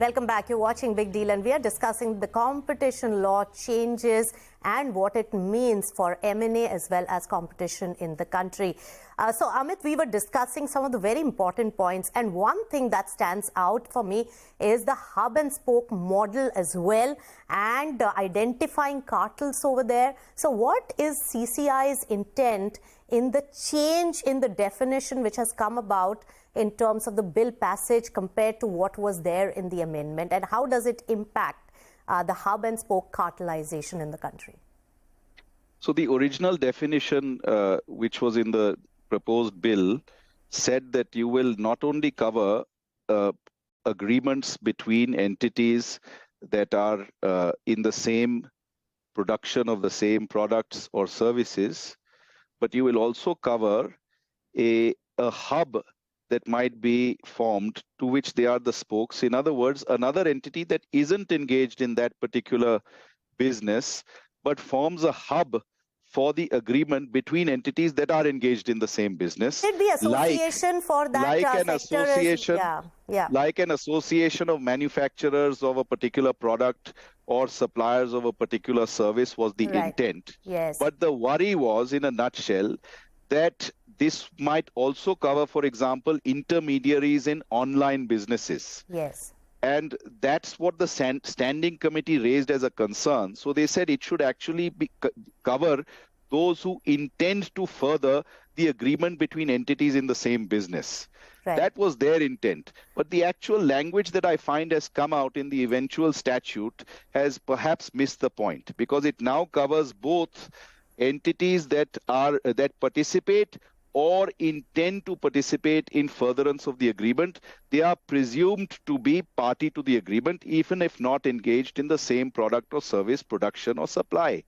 Welcome back. You're watching Big Deal and we are discussing the competition law changes and what it means for M&A as well as competition in the country. So Amit, we were discussing some of the very important points, and one thing that stands out for me is the hub and spoke model as well, and identifying cartels over there. So what is CCI's intent in the change in the definition which has come about in terms of the bill passage compared to what was there in the amendment, and how does it impact the hub and spoke cartelization in the country? So the original definition which was in the proposed bill said that you will not only cover agreements between entities that are in the same production of the same products or services, but you will also cover a hub that might be formed to which they are the spokes. In other words, another entity that isn't engaged in that particular business, but forms a hub for the agreement between entities that are engaged in the same business. Should be association for that like an sector association, yeah. Like an association of manufacturers of a particular product or suppliers of a particular service was the intent. Yes. But the worry was, in a nutshell, that this might also cover, for example, intermediaries in online businesses. Yes. And that's what the standing committee raised as a concern. So they said it should actually cover those who intend to further the agreement between entities in the same business. Right. That was their intent. But the actual language that I find has come out in the eventual statute has perhaps missed the point, because it now covers both entities that participate or intend to participate in furtherance of the agreement. They are presumed to be party to the agreement, even if not engaged in the same product or service production or supply.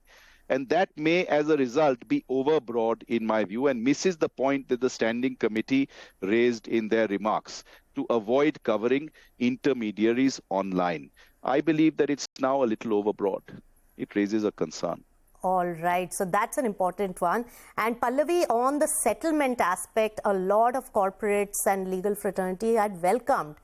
And that may, as a result, be overbroad in my view, and misses the point that the standing committee raised in their remarks to avoid covering intermediaries online. I believe that it's now a little overbroad. It raises a concern. All right, so that's an important one. And Pallavi, on the settlement aspect, a lot of corporates and legal fraternity had welcomed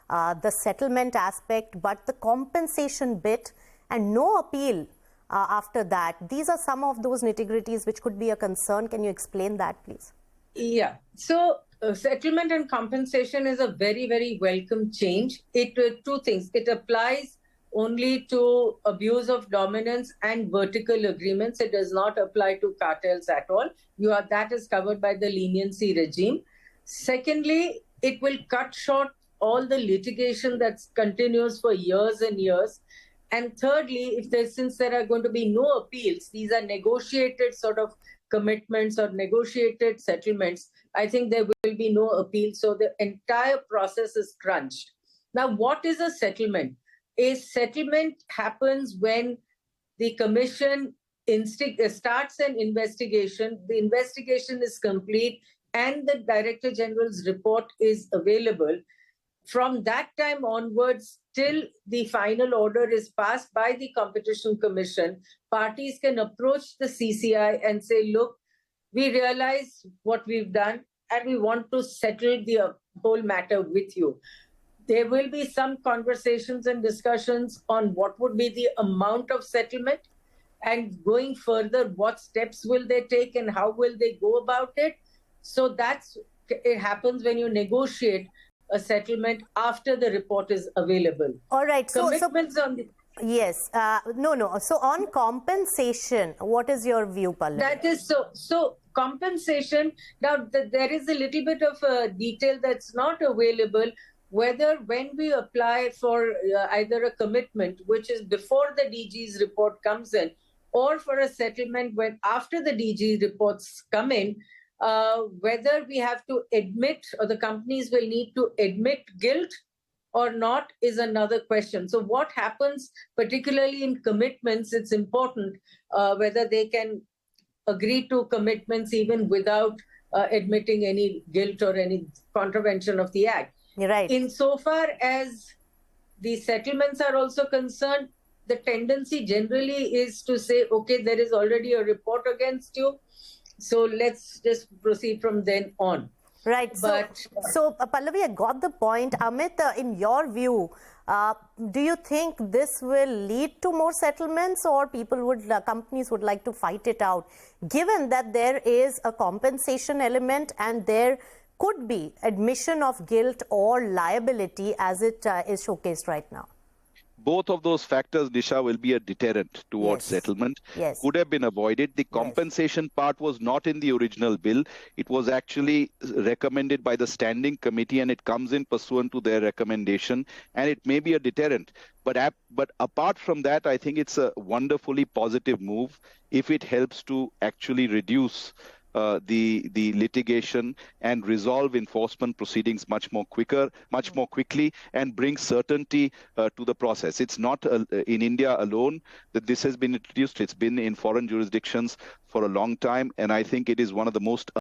the settlement aspect, but the compensation bit and no appeal after that. These are some of those nitty-gritties which could be a concern. Can you explain that, please? Yeah, so settlement and compensation is a very, very welcome change. Two things. It applies only to abuse of dominance and vertical agreements. It does not apply to cartels at all. That is covered by the leniency regime. Secondly, it will cut short all the litigation that continues for years and years. And thirdly, since there are going to be no appeals, these are negotiated sort of commitments or negotiated settlements, I think there will be no appeal. So the entire process is crunched. Now, what is a settlement? A settlement happens when the commission starts an investigation, the investigation is complete, and the Director General's report is available. From that time onwards, till the final order is passed by the Competition Commission, parties can approach the CCI and say, look, we realize what we've done and we want to settle the whole matter with you. There will be some conversations and discussions on what would be the amount of settlement, and going further, what steps will they take and how will they go about it. So it happens when you negotiate a settlement after the report is available. All right. Commitments on the... Yes. No. So on compensation, what is your view, Pallavi? That is so compensation. Now, there is a little bit of detail that's not available. Whether when we apply for either a commitment, which is before the DG's report comes in, or for a settlement when after the DG reports come in, whether we have to admit, or the companies will need to admit guilt or not, is another question. So what happens, particularly in commitments, it's important whether they can agree to commitments even without admitting any guilt or any contravention of the act. Right. Insofar as the settlements are also concerned, the tendency generally is to say, okay, there is already a report against you, so let's just proceed from then on. Right. So Pallavi, I got the point. Amit, in your view, do you think this will lead to more settlements, or companies would like to fight it out, given that there is a compensation element and there could be admission of guilt or liability as it is showcased right now? Both of those factors, Nisha, will be a deterrent towards settlement. Could have been avoided. The compensation part was not in the original bill. It was actually recommended by the standing committee, and it comes in pursuant to their recommendation, and it may be a deterrent. But apart from that, I think it's a wonderfully positive move if it helps to actually reduce the litigation and resolve enforcement proceedings much more quickly, and bring certainty to the process. It's not in India alone that this has been introduced. It's been in foreign jurisdictions for a long time, and I think it is one of the most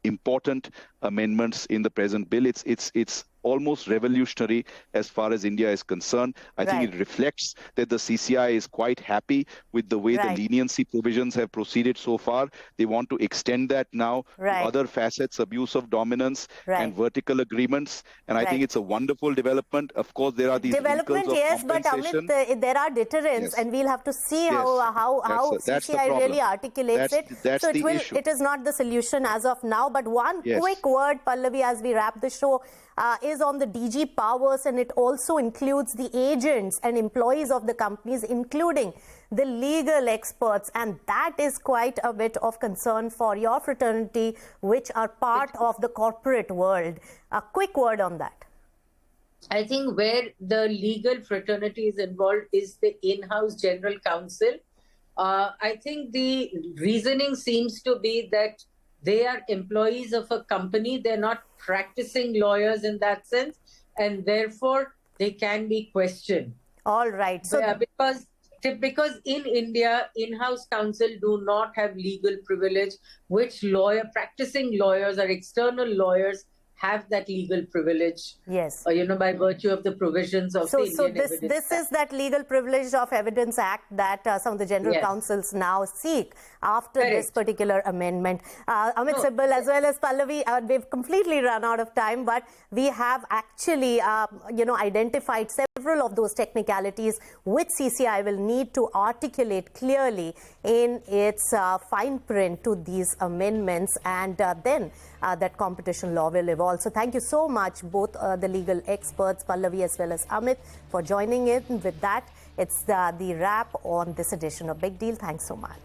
important amendments in the present bill. It's almost revolutionary as far as India is concerned. I think it reflects that the CCI is quite happy with the way the leniency provisions have proceeded so far. They want to extend that now to other facets, abuse of dominance and vertical agreements. And I think it's a wonderful development. Of course, there are these development, yes, but Amit, there are deterrents, and we'll have to see how CCI really articulates it. So it is not the solution as of now. But one quick word, Pallavi, as we wrap the show, is on the DG powers, and it also includes the agents and employees of the companies, including the legal experts, and that is quite a bit of concern for your fraternity, which are part of the corporate world. A quick word on that. I think where the legal fraternity is involved is the in-house general counsel. I think the reasoning seems to be that they are employees of a company. They're not practicing lawyers in that sense, and therefore they can be questioned. All right. So because in India, in-house counsel do not have legal privilege, which practicing lawyers or external lawyers have that legal privilege. Yes. By virtue of the provisions of the Indian Evidence Act. This is that legal privilege of Evidence Act that some of the general counsels now seek after this particular amendment. Amit Sibal as well as Pallavi, we've completely run out of time, but we have actually, identified several of those technicalities which CCI will need to articulate clearly in its fine print to these amendments, and then that competition law will evolve. So thank you so much, both the legal experts, Pallavi as well as Amit, for joining in. With that, it's the wrap on this edition of Big Deal. Thanks so much.